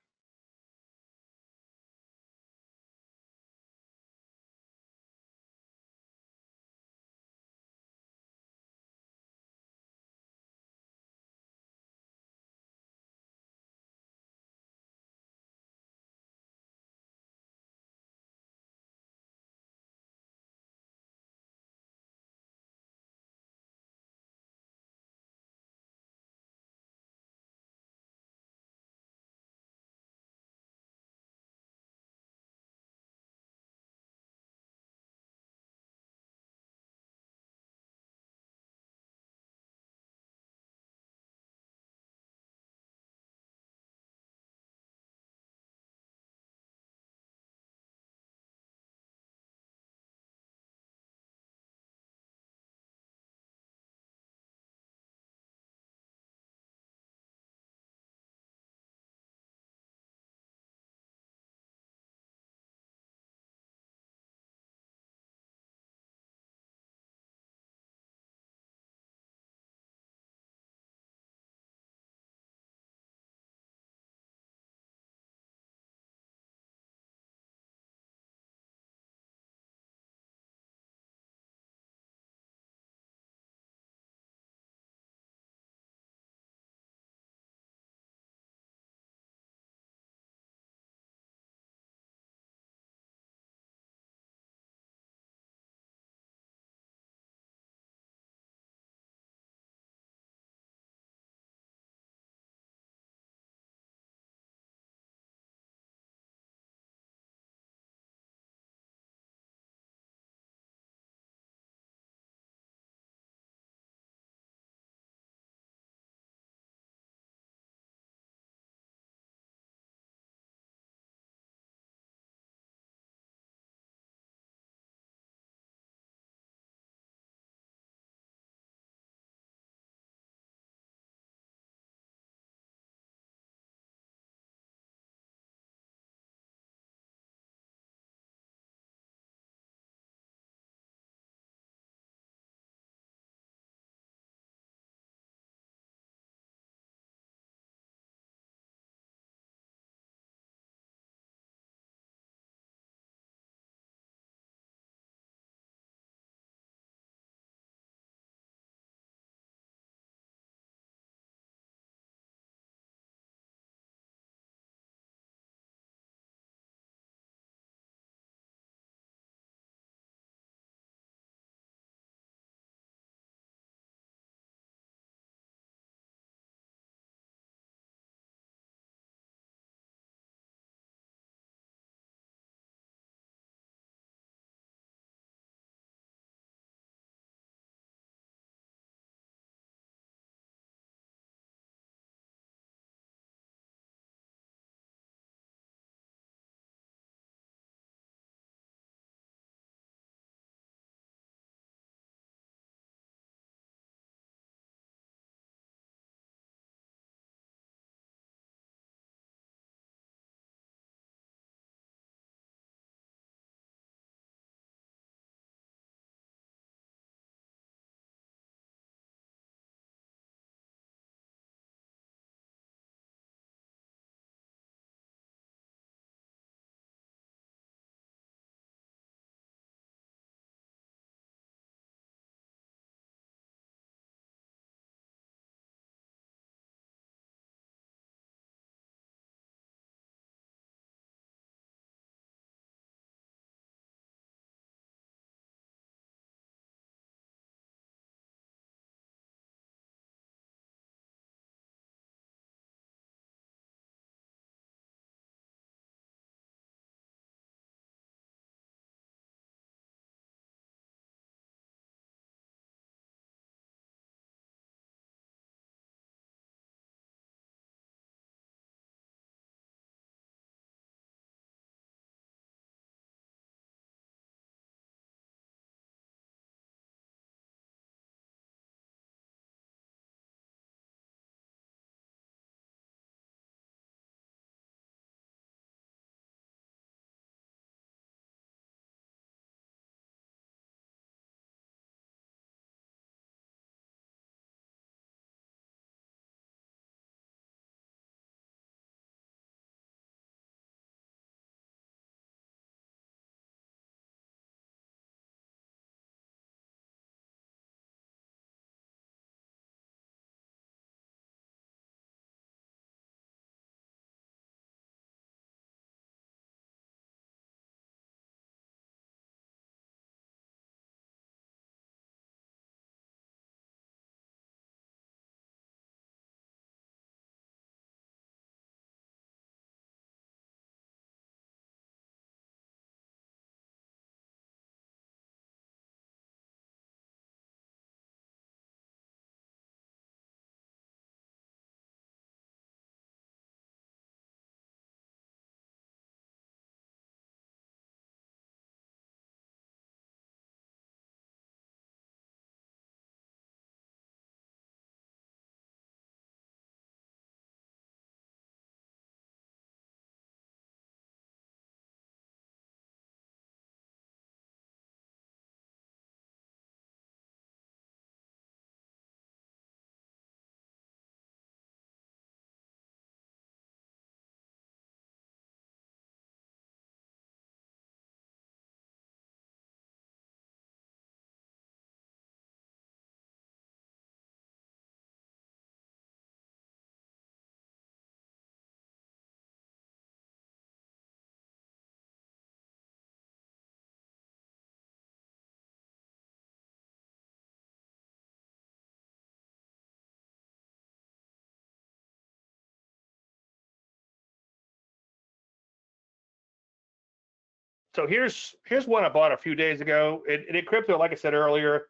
So here's one I bought a few days ago. In crypto, like I said earlier,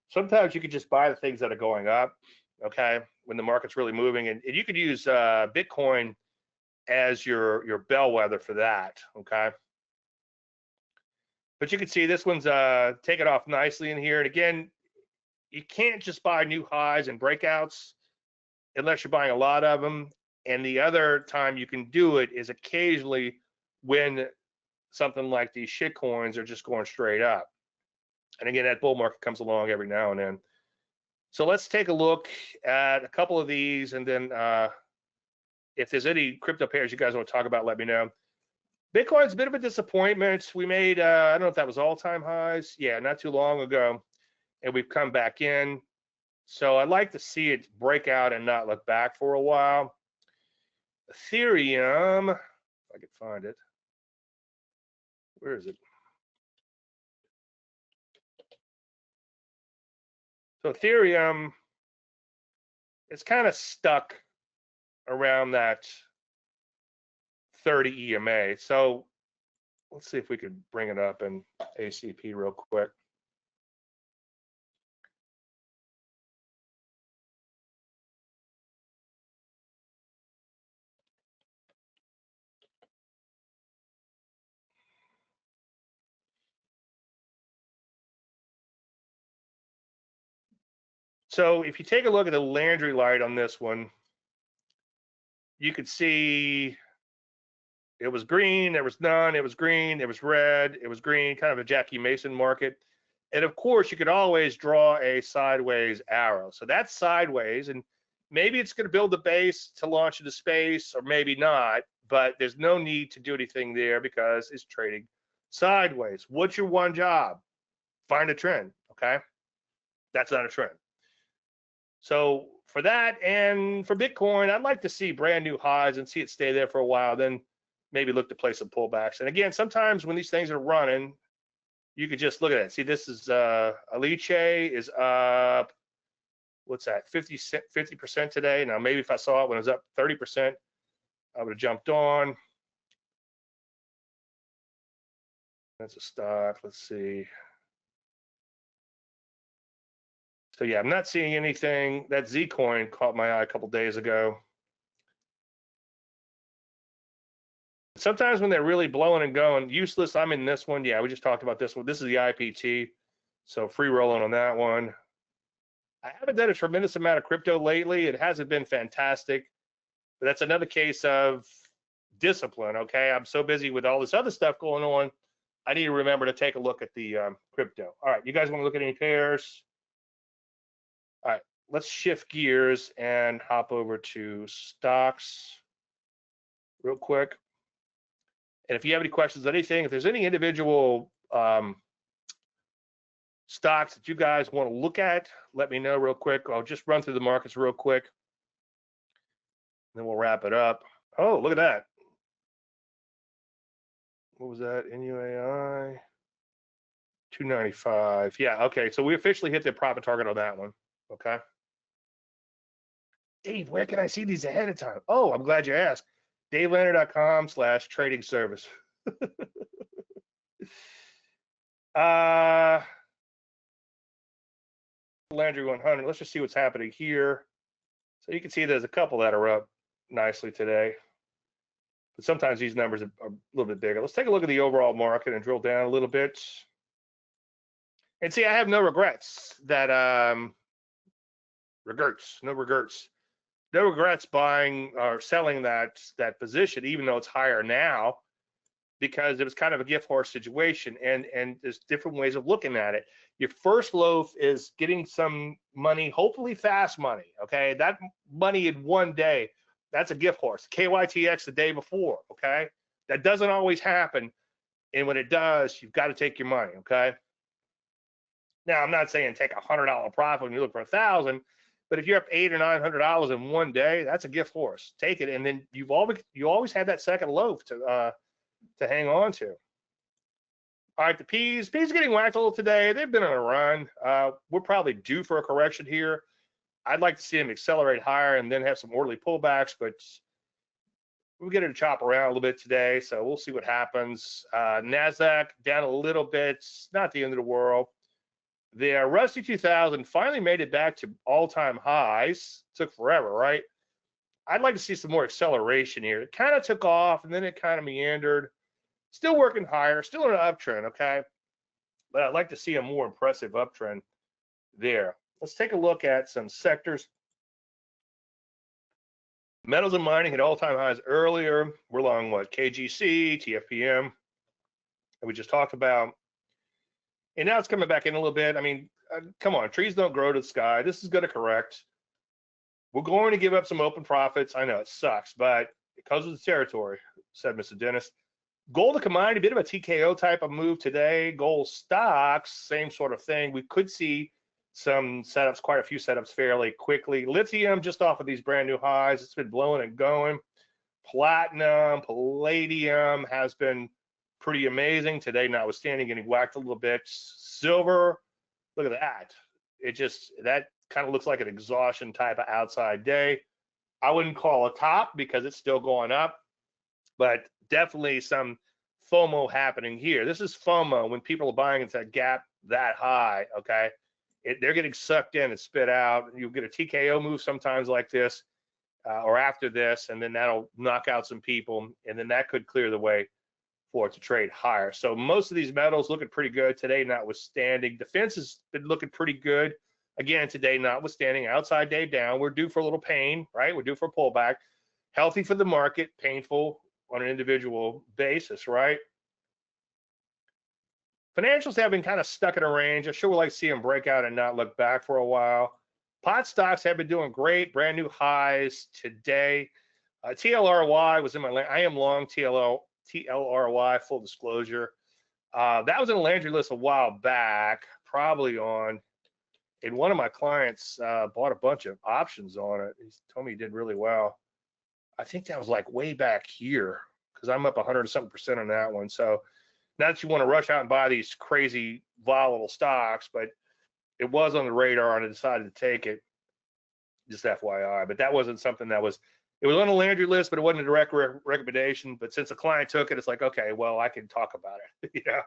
sometimes you can just buy the things that are going up, okay, when the market's really moving, and you could use Bitcoin as your bellwether for that, okay. But you can see this one's taken off nicely in here, and again, you can't just buy new highs and breakouts unless you're buying a lot of them. And the other time you can do it is occasionally when something like these shit coins are just going straight up. And again, that bull market comes along every now and then. So let's take a look at a couple of these, and then if there's any crypto pairs you guys want to talk about, let me know. Bitcoin's a bit of a disappointment. We made, I don't know if that was all-time highs. Yeah, not too long ago. And we've come back in. So I'd like to see it break out and not look back for a while. Ethereum, if I could find it. Where is it? So Ethereum, it's kind of stuck around that 30 EMA. So let's see if we could bring it up in ACP real quick. So if you take a look at the Landry light on this one, you could see it was green, there was none, it was green, it was red, it was green, kind of a Jackie Mason market. And of course, you could always draw a sideways arrow. So that's sideways, and maybe it's going to build the base to launch into space, or maybe not, but there's no need to do anything there because it's trading sideways. What's your one job? Find a trend, okay? That's not a trend. So for that and for Bitcoin, I'd like to see brand new highs and see it stay there for a while, then maybe look to play some pullbacks. And again, sometimes when these things are running, you could just look at it. See, this is Aliche is up, what's that, 50% today. Now, maybe if I saw it when it was up 30%, I would have jumped on. That's a stock. Let's see. So yeah, I'm not seeing anything. That Z coin caught my eye a couple days ago. Sometimes when they're really blowing and going, useless, I'm in this one. Yeah, we just talked about this one. This is the IPT. So free rolling on that one. I haven't done a tremendous amount of crypto lately. It hasn't been fantastic, but that's another case of discipline, okay? I'm so busy with all this other stuff going on. I need to remember to take a look at the crypto. All right, you guys want to look at any pairs? All right, let's shift gears and hop over to stocks real quick. And if you have any questions on anything, if there's any individual stocks that you guys want to look at, let me know real quick. I'll just run through the markets real quick. Then we'll wrap it up. Oh, look at that. What was that? NUAI 295. Yeah, okay. So we officially hit the profit target on that one. Okay. Dave, where can I see these ahead of time? Oh, I'm glad you asked. DaveLandry.com/trading service. Landry 100. Let's just see what's happening here. So you can see there's a couple that are up nicely today. But sometimes these numbers are a little bit bigger. Let's take a look at the overall market and drill down a little bit. And see, I have no regrets that no regrets buying or selling that position, even though it's higher now, because it was kind of a gift horse situation. And there's different ways of looking at it. Your first loaf is getting some money, hopefully fast money. Okay, that money in one day, that's a gift horse. KYTX the day before. Okay, that doesn't always happen, and when it does, you've got to take your money. Okay. Now, I'm not saying take $100 profit when you look for 1,000, but if you're up $800 or $900 in one day, that's a gift horse. Take it, and then you always have that second loaf to hang on to. All right, the P's getting whacked a little today. They've been on a run. We're probably due for a correction here. I'd like to see them accelerate higher and then have some orderly pullbacks, but We'll get it to chop around a little bit today, so we'll see what happens. NASDAQ down a little bit. It's not the end of the world. The Rusty 2000 finally made it back to all-time highs. Took forever, right? I'd like to see some more acceleration here. It kind of took off, and then it kind of meandered. Still working higher, still in an uptrend, okay? But I'd like to see a more impressive uptrend there. Let's take a look at some sectors. Metals and mining hit all-time highs earlier. We're along what? KGC, TFPM, that we just talked about. And now it's coming back in a little bit. I mean, come on, trees don't grow to the sky. This is going to correct. We're going to give up some open profits. I know it sucks, but it comes with the territory, said Mr. Dennis. Gold to commodity, a bit of a TKO type of move today. Gold stocks, same sort of thing. We could see some setups, quite a few setups fairly quickly. Lithium just off of these brand new highs. It's been blowing and going. Platinum, palladium has been pretty amazing today, notwithstanding getting whacked a little bit. Silver, look at that. That kind of looks like an exhaustion type of outside day. I wouldn't call a top because it's still going up, but definitely some FOMO happening here. This is FOMO when people are buying into that gap that high, okay? They're getting sucked in and spit out. You'll get a TKO move sometimes like this or after this, and then that'll knock out some people, and then that could clear the way for it to trade higher. So most of these metals looking pretty good today, notwithstanding. Defense has been looking pretty good. Again, today, notwithstanding, outside day down. We're due for a little pain, right? We're due for a pullback. Healthy for the market, painful on an individual basis, right? Financials have been kind of stuck in a range. I sure would like to see them break out and not look back for a while. Pot stocks have been doing great, brand new highs today. TLRY was in my, I am long TLRY, full disclosure. That was in a Landry list a while back, probably on, and one of my clients bought a bunch of options on it. He told me he did really well. I think that was like way back here because I'm up 100-something% on that one. So not that you want to rush out and buy these crazy volatile stocks, but it was on the radar and I decided to take it, just FYI. But that wasn't something that was, it was on the Landry list, but it wasn't a direct recommendation. But since the client took it, it's like, okay, well, I can talk about it. You know,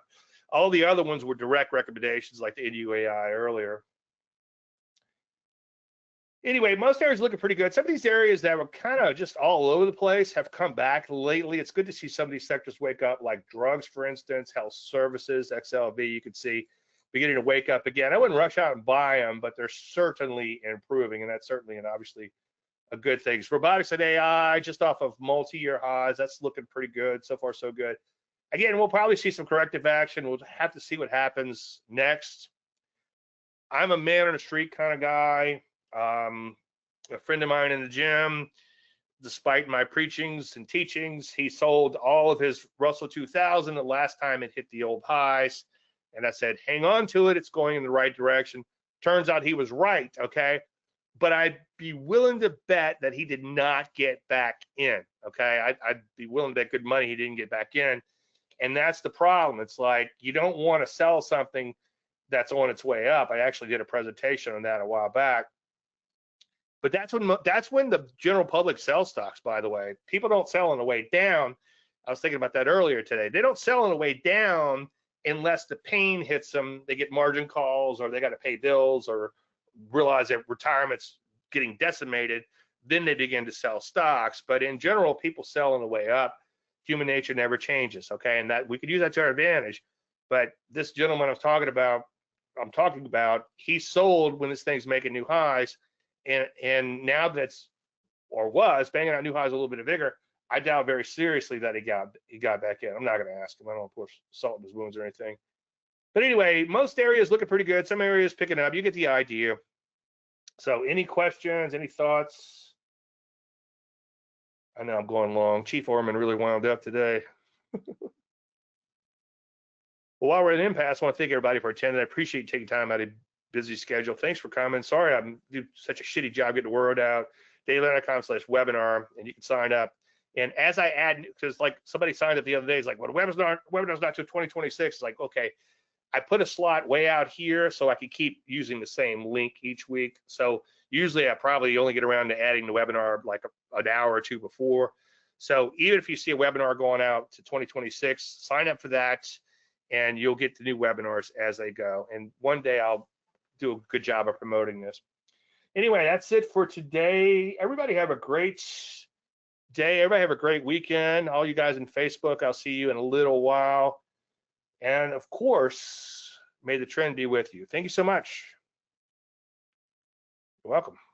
all the other ones were direct recommendations like the NUAI earlier. Anyway, most areas looking pretty good. Some of these areas that were kind of just all over the place have come back lately. It's good to see some of these sectors wake up, like drugs, for instance, health services, XLV, you can see beginning to wake up again. I wouldn't rush out and buy them, but they're certainly improving, and that's certainly and obviously a good thing. Robotics and AI, just off of multi-year highs, that's looking pretty good. So far, so good. Again, we'll probably see some corrective action. We'll have to see what happens next. I'm a man on the street kind of guy. A friend of mine in the gym, despite my preachings and teachings, he sold all of his Russell 2000 the last time it hit the old highs. And I said, hang on to it. It's going in the right direction. Turns out he was right, okay? But I'd be willing to bet that he did not get back in, okay? I'd be willing to bet good money he didn't get back in. And that's the problem. It's like you don't want to sell something that's on its way up. I actually did a presentation on that a while back. But that's when the general public sells stocks, by the way. People don't sell on the way down. I was thinking about that earlier today. They don't sell on the way down unless the pain hits them. They get margin calls or they got to pay bills or realize that retirement's getting decimated. Then they begin to sell stocks. But in general, people sell on the way up. Human nature never changes, okay? And that we could use that to our advantage. But this gentleman I'm talking about, he sold when this thing's making new highs. And now that's or was banging out new highs a little bit bigger, I doubt very seriously that he got back in. I'm not going to ask him. I don't want to pour salt in his wounds or anything. But anyway, most areas looking pretty good. Some areas picking up. You get the idea. So any questions, any thoughts? I know I'm going long. Chief Orman really wound up today. Well, while we're at impasse, I want to thank everybody for attending. I appreciate you taking time out of busy schedule. Thanks for coming. Sorry I do such a shitty job getting the word out. dailylandry.com/webinar, and you can sign up. And as I add, because like somebody signed up the other day, it's like, well, the webinar's not till 2026. It's like, okay, I put a slot way out here so I could keep using the same link each week. So usually I probably only get around to adding the webinar like an hour or two before. So even if you see a webinar going out to 2026, sign up for that, and you'll get the new webinars as they go. And one day I'll do a good job of promoting this. Anyway, that's it for today. Everybody have a great day. Everybody have a great weekend. All you guys in Facebook, I'll see you in a little while. And of course, may the trend be with you. Thank you so much. You're welcome.